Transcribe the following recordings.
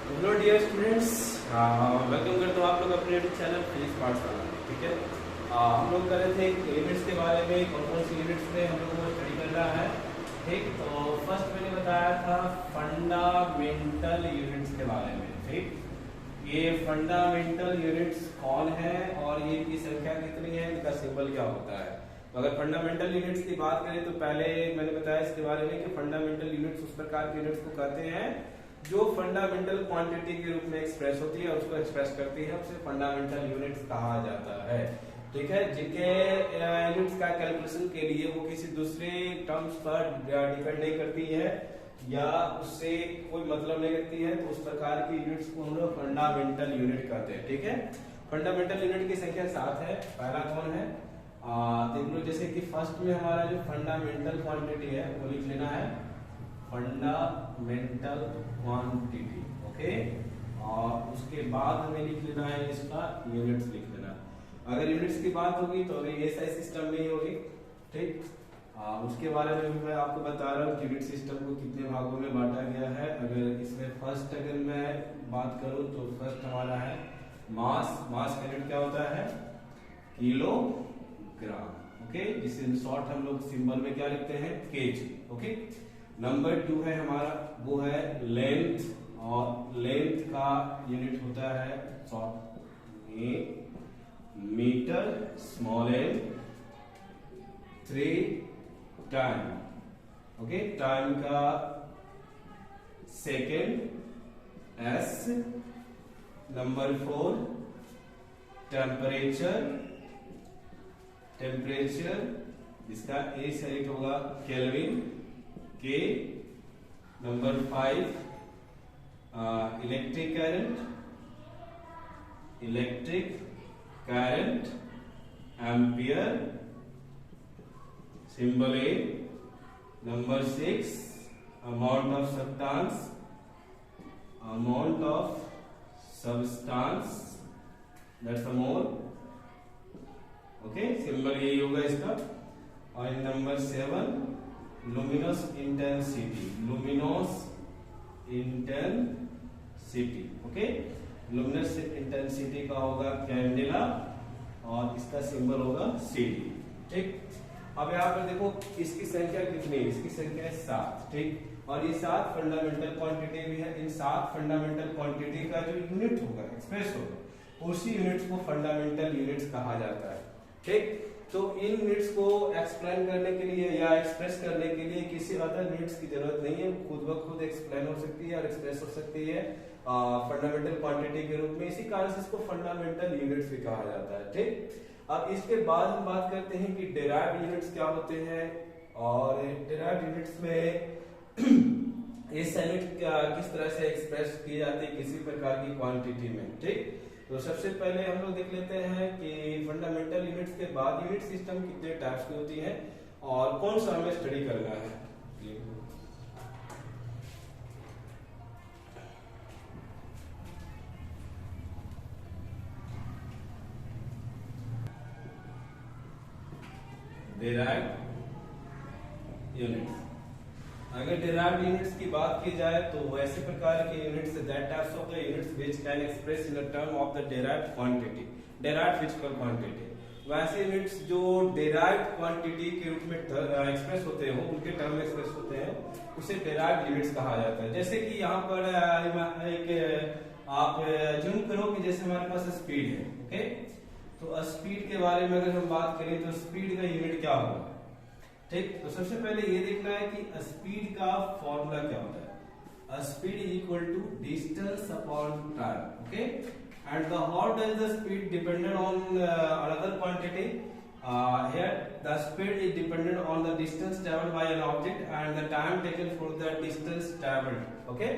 Hello dear students, welcome करता हूँ आप लोग अपने चैनल फिजिक्स पाठशाला में। ठीक है, हम लोग कर रहे थे यूनिट्स के बारे में, कौन कौन सी यूनिट्स में हम लोग को स्टडी करना है। ठीक, तो फर्स्ट मैंने बताया था फंडामेंटल यूनिट्स के बारे में। ठीक, ये फंडामेंटल यूनिट्स कौन है और ये की संख्या कितनी है, इनका सिंबल क्या होता है। तो अगर फंडामेंटल यूनिट्स की बात करें तो पहले मैंने बताया इसके बारे में कि फंडामेंटल यूनिट्स उस प्रकार के यूनिट्स को कहते हैं जो फंडामेंटल क्वांटिटी के रूप में एक्सप्रेस होती है और उसको एक्सप्रेस करती है, उसे फंडामेंटल यूनिट्स कहा जाता है। ठीक है, जिनके यूनिट्स का कैलकुलेशन के लिए वो किसी दूसरे टर्म्स पर डिपेंड नहीं करती है या उससे कोई मतलब नहीं रखती है, तो उस प्रकार की यूनिट्स को हम लोग फंडामेंटल यूनिट कहते हैं। ठीक है, फंडामेंटल यूनिट की संख्या 7 है। पहला कौन है, देख लो, जैसे कि फर्स्ट में हमारा जो फंडामेंटल क्वांटिटी है वो लिख लेना है फंडामेंटल क्वांटिटी। ओके, और उसके बाद हमें लिख लेना है इसका यूनिट्स लिख लेना। अगर यूनिट्स की बात होगी तो अभी एसआई सिस्टम में ही होगी। ठीक, उसके बारे में भी मैं आपको बता रहा हूँ यूनिट सिस्टम को कितने भागों में बांटा गया है। अगर इसमें फर्स्ट अगर मैं बात करूँ तो फर्स्ट हमारा है मास। मास का यूनिट क्या होता है, किलोग्राम। ओके, जिसे शॉर्ट हम लोग सिंबल में क्या लिखते हैं, केजी। ओके, नंबर 2 है हमारा, वो है लेंथ, और लेंथ का यूनिट होता है शॉर्ट में meter, small L. 3 time. Okay, time का second, S. Number 4 temperature. Temperature इसका ए से यूनिट होगा kelvin, K. Number 5 electric current. Electric current ampere, symbol A. Number 6 amount of substance. Amount of substance, that's a mole. Okay, symbol यही होगा इसका। और number 7 luminous intensity. Luminous intensity. Okay, luminous intensity का होगा candela और इसका symbol होगा CD। ठीक, अब यहाँ पर देखो इसकी संख्या कितनी है, इसकी संख्या है 7। ठीक, और ये 7 फंडामेंटल क्वांटिटी भी है। इन 7 फंडामेंटल क्वांटिटी का जो यूनिट होगा, एक्सप्रेस होगा, उसी यूनिट्स को फंडामेंटल यूनिट्स कहा जाता है। ठीक, तो इन यूनिट्स को एक्सप्लेन करने के लिए या एक्सप्रेस करने के लिए किसी अदर यूनिट्स की जरूरत नहीं है, खुद ब खुद एक्सप्लेन हो सकती है और एक्सप्रेस हो सकती है फंडामेंटल क्वांटिटी के रूप में। इसी कारण से इसको फंडामेंटल यूनिट्स भी कहा जाता है। ठीक, अब इसके बाद हम बात करते हैं कि डेराइव्ड यूनिट्स क्या होते हैं, और डेराइव्ड यूनिट्स में इस यूनिट किस तरह से एक्सप्रेस किए जाते हैं किसी प्रकार की क्वांटिटी में। ठीक, तो सबसे पहले हम लोग देख लेते हैं कि फंडामेंटल यूनिट्स के बाद यूनिट सिस्टम कितने टाइप्स की होती है और कौन सा हमें स्टडी करना है। Derived units. अगर डेराइव्ड यूनिट्स की बात की जाए तो वैसे प्रकार के units, that types of the units which can express in the term of the derived quantity, derived physical quantity. वैसे यूनिट्स जो डेराइव्ड क्वांटिटी के रूप में एक्सप्रेस होते हो, उनके टर्म में एक्सप्रेस होते हैं, उसे डेराइव्ड यूनिट्स कहा जाता है। जैसे कि यहाँ पर एक आप जूम करो कि जैसे हमारे पास स्पीड है। ओके, तो स्पीड के बारे में अगर हम बात करें तो स्पीड का यूनिट क्या होगा। ठीक, तो सबसे पहले ये देखना है कि स्पीड का फॉर्मूला क्या होता है। Speed is equal to distance upon time. Okay, and the how does the speed dependent on another quantity. Here the speed is dependent on the distance traveled by an object and the time taken for the distance traveled. Okay,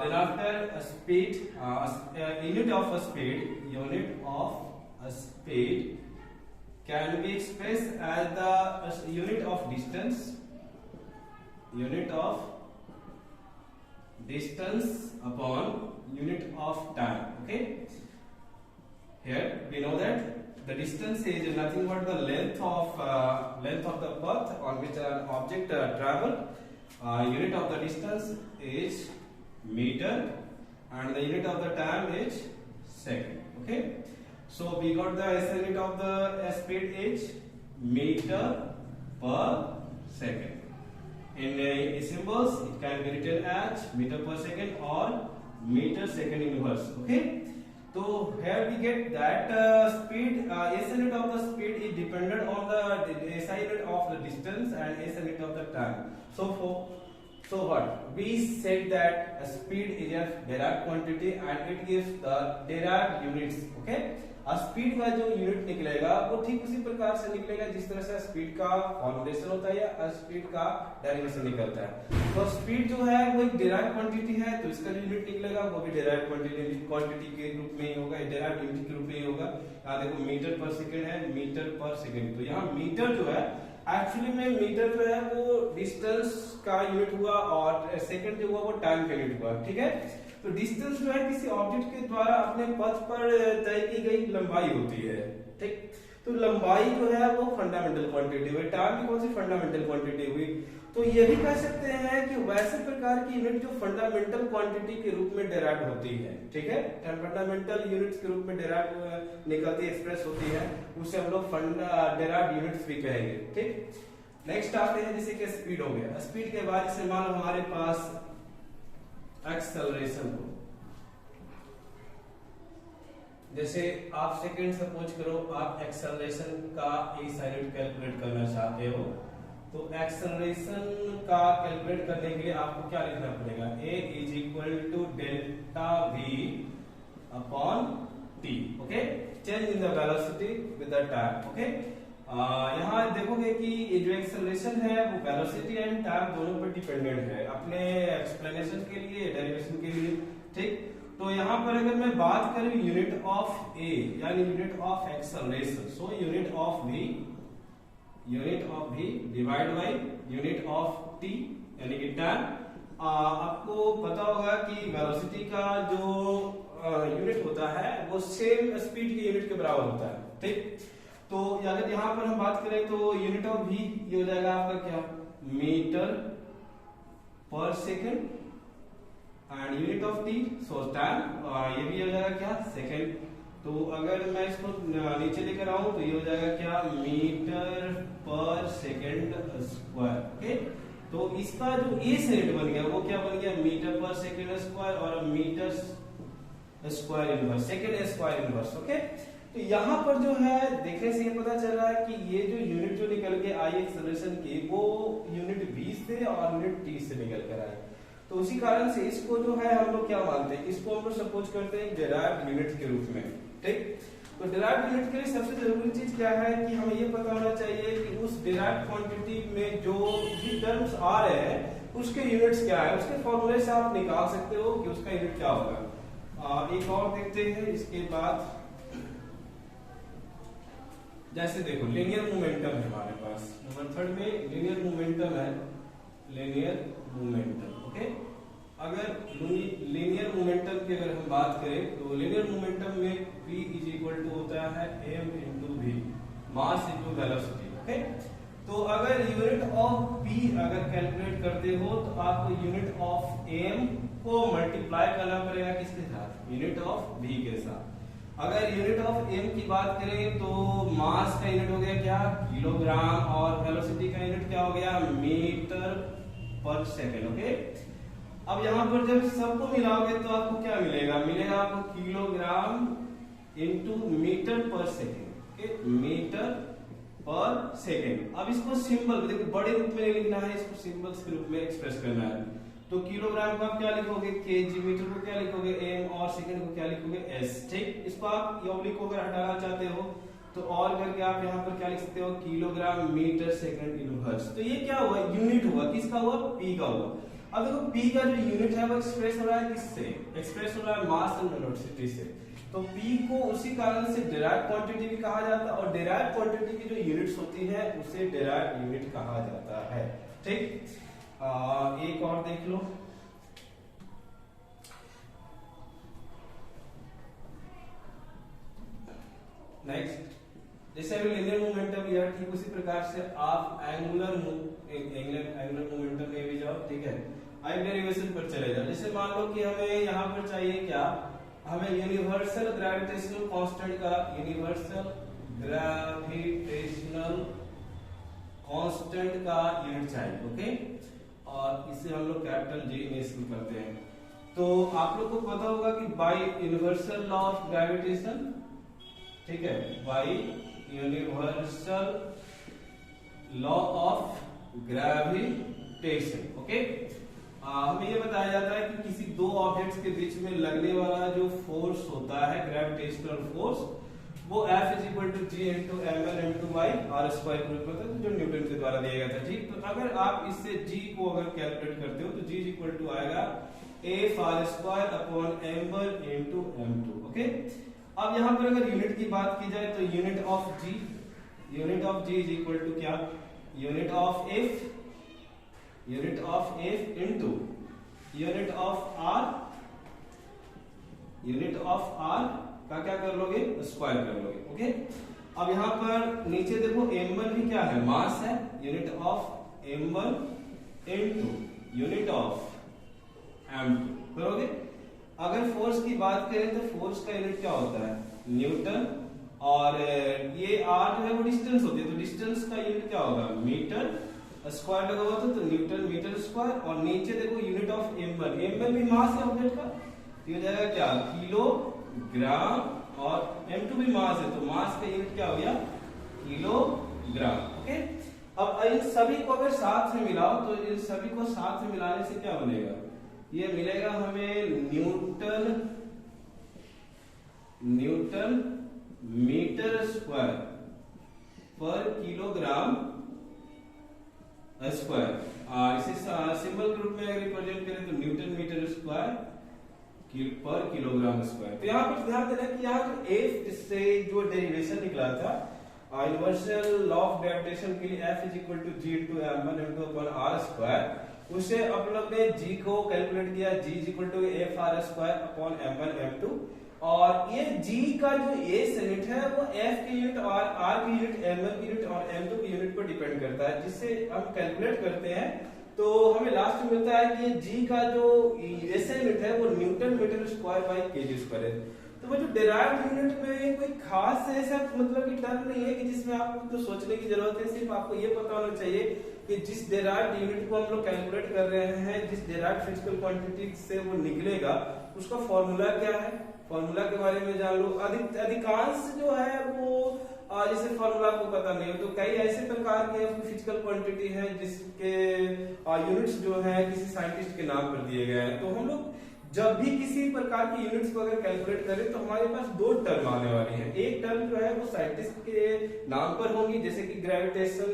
then after a speed, unit of a speed can be expressed as the unit of distance upon unit of time. Okay, here we know that the distance is nothing but the length of the path on which an object travel. Unit of the distance is meter, and the unit of the time is second. Okay, so we got the SI unit of the speed is meter per second. In symbols, it can be written as meter per second or meter second inverse. Okay, so here we get that speed, SI unit of the speed is dependent on the SI unit of the distance and SI unit of the time. So what we said that speed is a derived quantity and it gives the derived units. Okay, speed का जो unit निकलेगा वो ठीक उसी प्रकार से निकलेगा जिस तरह से स्पीड का फॉर्मुलेशन होता है या स्पीड का डेरिवेशन निकलता है। तो स्पीड जो है वो एक डिराइव्ड क्वांटिटी है, तो इसका जो यूनिट निकलेगा वो भी डिराइव्ड क्वांटिटी के रूप में ही होगा, डिराइव्ड यूनिट के रूप में ही होगा। यहाँ देखो मीटर पर सेकंड है, मीटर पर सेकंड, तो यहाँ मीटर जो है एक्चुअली में मीटर जो है वो डिस्टेंस का यूनिट हुआ और सेकंड जो हुआ वो टाइम का यूनिट हुआ। ठीक है, तो डिस्टेंस जो है किसी ऑब्जेक्ट के द्वारा अपने पथ पर तय की गई लंबाई होती है। ठीक, तो लंबाई जो है वो फंडामेंटल क्वांटिटी हुई, टाइम भी कौन सी फंडामेंटल क्वांटिटी हुई। तो ये भी कह सकते हैं कि वैसे प्रकार की यूनिट जो फंडामेंटल क्वांटिटी के रूप में डेराइव होती है। ठीक है, फंडामेंटल यूनिट्स के रूप में डेराइव निकलती एक्सप्रेस होती है, उसे हम लोग डेराइव यूनिट्स भी कहेंगे। ठीक, नेक्स्ट आते हैं जैसे कि स्पीड हो गया। स्पीड के बाद से मान लो हमारे पास एक्सेलरेशन को, जैसे आप सेकंड सपोज करो आप एक्सेलरेशन का यूनिट कैलकुलेट करना चाहते हो, तो एक्सेलरेशन का कैलकुलेट करने के लिए आपको क्या लिखना पड़ेगा, a is equal to delta v upon t। Okay, change in the velocity with the time. Okay, यहाँ देखोगे कि ये जो एक्सेलरेशन है वो वेलोसिटी एंड टाइम दोनों पर डिपेंडेंट है अपने एक्सप्लेनेशन के लिए, डेरिवेशन के लिए। ठीक, तो यहाँ पर अगर मैं बात करूं यूनिट ऑफ ए यानी unit of acceleration, so unit of v divide by unit of t यानी कि टाइम। आपको पता होगा कि वेलोसिटी का जो यूनिट होता है वो सेम स्पीड के यूनिट के बराबर होता है। ठीक, तो अगर यहाँ पर हम बात करें तो यूनिट ऑफ v ये हो जाएगा आपका क्या, मीटर पर second and unit of t so time, ये भी हो जाएगा क्या, सेकेंड। तो अगर मैं इसको नीचे लेकर आऊं तो ये हो जाएगा क्या, मीटर पर सेकेंड स्क्वायर। ओके, तो इसका जो ए से रेट बन गया वो क्या बन गया, मीटर पर सेकेंड स्क्वायर और metre square inverse, second square inverse. Okay, तो यहाँ पर जो है देखने से ये पता चल रहा है कि ये जो यूनिट जो निकल के आई एक्सेलरेशन की वो यूनिट v से और यूनिट t से निकल कर आई। तो उसी कारण से इसको जो है हम लोग क्या मानते हैं, इसको हम लोग सपोज करते हैं डिराइव्ड यूनिट के रूप में। ठीक, तो डिराइव्ड यूनिट के लिए सबसे जरूरी चीज क्या है कि हमें ये पता होना चाहिए कि उस डिराइव्ड क्वांटिटी में जो भी टर्म्स आ रहे हैं उसके यूनिट्स क्या है, उसके फॉर्मूले से आप निकाल सकते हो कि उसका यूनिट क्या होगा। एक और देखते हैं इसके बाद, जैसे देखो लीनियर मोमेंटम है हमारे पास, नंबर थर्ड में लीनियर मोमेंटम है, लीनियर मोमेंटम। ओके, अगर लीनियर मोमेंटम की अगर हम बात करें तो लीनियर मोमेंटम में p इज इक्वल टू होता है m into v, mass into velocity. Okay, तो अगर यूनिट ऑफ p अगर कैलकुलेट करते हो तो आपको यूनिट ऑफ m को मल्टीप्लाई करना पड़ेगा किसके साथ, यूनिट ऑफ v के साथ। अगर यूनिट ऑफ m की बात करें तो मास का यूनिट हो गया क्या, किलोग्राम, और वेलोसिटी का यूनिट क्या हो गया, मीटर पर सेकेंड। ओके, अब यहाँ पर जब सबको मिलाओगे तो आपको क्या मिलेगा, मिलेगा आपको किलोग्राम इंटू मीटर पर सेकेंड, मीटर पर सेकेंड। अब इसको सिंबल देखो बड़े रूप में लिखना है, इसको सिंबल्स के रूप में एक्सप्रेस करना है। तो किलोग्राम को आप क्या लिखोगे केजी, मीटर को क्या लिखोगे एम, और सेकंड को क्या लिखोगे एस। ठीक, इसको आप ऑब्लिक को अगर हटाना चाहते हो तो और करके आप यहाँ पर क्या लिख सकते हो, किलोग्राम मीटर सेकंड इनवर्स। तो ये क्या हुआ, यूनिट हुआ, किसका हुआ, पी का हुआ। अब देखो पी का जो यूनिट है वो एक्सप्रेस हो रहा है किससे, एक्सप्रेस हो रहा है मास एंड वेलोसिटी से। तो पी को उसी कारण से डिराइव्ड क्वांटिटी भी कहा जाता है, और डिराइव्ड क्वांटिटी की जो यूनिट्स होती है उसे डिराइव्ड यूनिट कहा जाता है। ठीक, एक और देख लो, नेक्स्ट जैसे अभी लीनियर मोमेंटम या ठीक उसी प्रकार से आप एंगुलर मोमेंटम में भी जाओ। ठीक है, आइए डेरिवेशन पर चले जाओ। जैसे मान लो कि हमें यहाँ पर चाहिए क्या, हमें यूनिवर्सल ग्रेविटेशनल कांस्टेंट का, यूनिवर्सल ग्रेविटेशनल कांस्टेंट का यूनिट चाहिए। ओके, और इसे हम लोग कैपिटल जी में इसको करते हैं। तो आप लोग को पता होगा कि bye universal law of gravitation, ठीक है, bye universal law of gravitation. Okay, हमें ये बताया जाता है कि किसी दो ऑब्जेक्ट्स के बीच में लगने वाला जो फोर्स होता है, ग्रेविटेशनल फोर्स, वो F is equal to G into M L into Y R square के रूप में होता है, जो न्यूटन के द्वारा दिया गया था। जी, तो अगर आप इससे G को अगर कैलकुलेट करते हो तो G इज इक्वल टू आएगा F R square upon M one into M two. Okay, अब यहाँ पर अगर यूनिट की बात की जाए तो unit of G is equal to क्या, unit of F into unit of R का क्या कर लोगे, स्क्वायर कर लोगे। ओके, अब यहाँ पर नीचे देखो m1 भी क्या है, मास है, unit of m1 into unit of m2 करोगे। अगर फोर्स की बात करें तो फोर्स का यूनिट क्या होता है, न्यूटन, और ये r जो है वो डिस्टेंस होती है, तो डिस्टेंस का यूनिट क्या होगा, मीटर, स्क्वायर लगा हुआ था तो न्यूटन मीटर स्क्वायर, और नीचे देखो यूनिट ऑफ m1 भी मास है ऑब्जेक्ट का, तो ये जाएगा क्या, किलोग्राम, और m2 भी मास है तो मास का यूनिट क्या हो गया, किलोग्राम। ओके, अब इन सभी को अगर साथ में मिलाओ तो इन सभी को साथ में मिलाने से क्या बनेगा, ये मिलेगा हमें न्यूटन मीटर स्क्वायर पर किलोग्राम स्क्वायर। इसे सिंबल के रूप में अगर रिप्रेजेंट करें तो न्यूटन मीटर स्क्वायर पर किलोग्राम स्क्वायर। तो यहाँ पर ध्यान देना कि यहाँ जो F से जो डेरिवेशन निकला था यूनिवर्सल लॉ ऑफ ग्रेविटेशन के लिए F is equal to G into m1 into upon R square, उसे आप लोग ने G को कैलकुलेट किया, G is equal to F R square upon m1 m2, और ये G का जो एस यूनिट है वो F की यूनिट और R की यूनिट, m1 की यूनिट और m2 की यूनिट पर डिपेंड करता है, जिससे हम कैलकुलेट करते हैं तो हमें लास्ट में मिलता है कि G का जो एस यूनिट है वो newton metre square by KG square है। तो वो जो डेराइव्ड यूनिट में कोई खास ऐसा मतलब कि टर्म नहीं है कि जिसमें आपको तो सोचने की जरूरत है, सिर्फ आपको ये पता होना चाहिए कि जिस डेराइव्ड यूनिट को हम लोग कैलकुलेट कर रहे हैं, जिस डेराइव्ड फिजिकल क्वांटिटी से वो निकलेगा उसका फॉर्मूला क्या है, फॉर्मूला के बारे में जान लो। अधिकांश जो है वो जैसे फॉर्मूला को पता नहीं हो तो कई ऐसे प्रकार के फिजिकल क्वांटिटी है जिसके यूनिट्स जो है किसी साइंटिस्ट के नाम पर दिए गए हैं। तो हम लोग जब भी किसी प्रकार की यूनिट्स को अगर कैलकुलेट करें तो हमारे पास दो टर्म आने वाली है। एक टर्म जो है वो साइंटिस्ट के नाम पर होगी, जैसे कि ग्रेविटेशन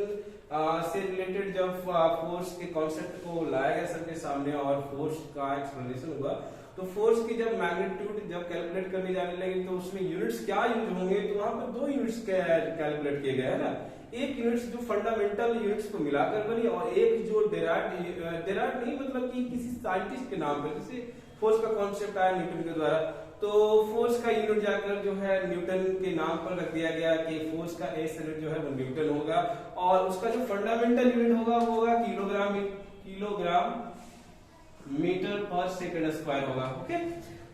से रिलेटेड जब फोर्स के कॉन्सेप्ट को लाया गया सबके सामने और फोर्स का एक्सप्लेनेशन हुआ, तो फोर्स की जब मैग्नीट्यूड जब कैलकुलेट करने जाने लगे तो उसमें यूनिट्स क्या यूज होंगे, तो वहां पर दो यूनिट्स कैलकुलेट किए गए है ना, एक यूनिट्स जो फंडामेंटल यूनिट्स को मिलाकर बनी और एक जो डेराइव्ड नहीं मतलब कि किसी साइंटिस्ट के नाम पर, जैसे फोर्स का कॉन्सेप्ट आया न्यूटन के द्वारा, तो फोर्स का यूनिट जाकर जो है न्यूटन के नाम पर रख दिया गया कि फोर्स का एस यूनिट जो है वो न्यूटन होगा, और उसका जो फंडामेंटल यूनिट होगा वो होगा किलोग्राम मीटर पर सेकंड स्क्वायर होगा। ओके,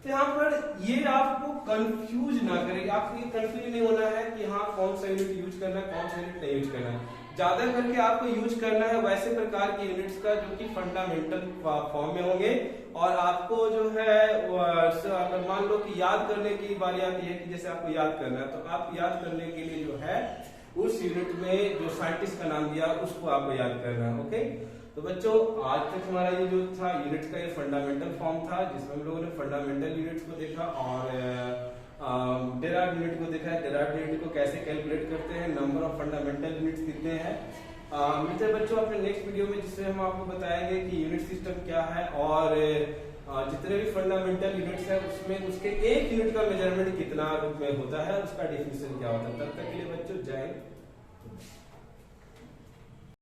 तो यहाँ पर ये आपको कंफ्यूज ना करे, आपको ये कंफ्यूज नहीं होना है कि हाँ कौन सा यूनिट यूज करना है कौन सा यूनिट नहीं यूज करना है, ज्यादा करके आपको यूज करना है वैसे प्रकार के यूनिट्स का जो कि फंडामेंटल फॉर्म में होंगे, और आपको जो है अगर मान लो कि याद करने की बारी आती है कि जैसे आपको याद करना है तो आप याद करने के लिए जो है उस यूनिट में जो साइंटिस्ट का नाम दिया उसको आपको याद करना है। ओके, तो बच्चों आज तक हमारा ये जो था यूनिट्स का ये फंडामेंटल फॉर्म था, जिसमें हम लोगों ने फंडामेंटल यूनिट्स को देखा और डेराइव्ड यूनिट को देखा है, डेराइव्ड यूनिट को कैसे कैलकुलेट करते हैं, नंबर ऑफ फंडामेंटल यूनिट्स कितने हैं। मिलते हैं बच्चों अपने नेक्स्ट वीडियो में, जिसमें हम आपको बताएंगे कि यूनिट सिस्टम क्या है और जितने भी फंडामेंटल यूनिट्स है उसमें उसके एक यूनिट का मेजरमेंट कितना रूप में होता है, उसका डेफिनेशन क्या होता है। तब तक के लिए बच्चों जय हिंद।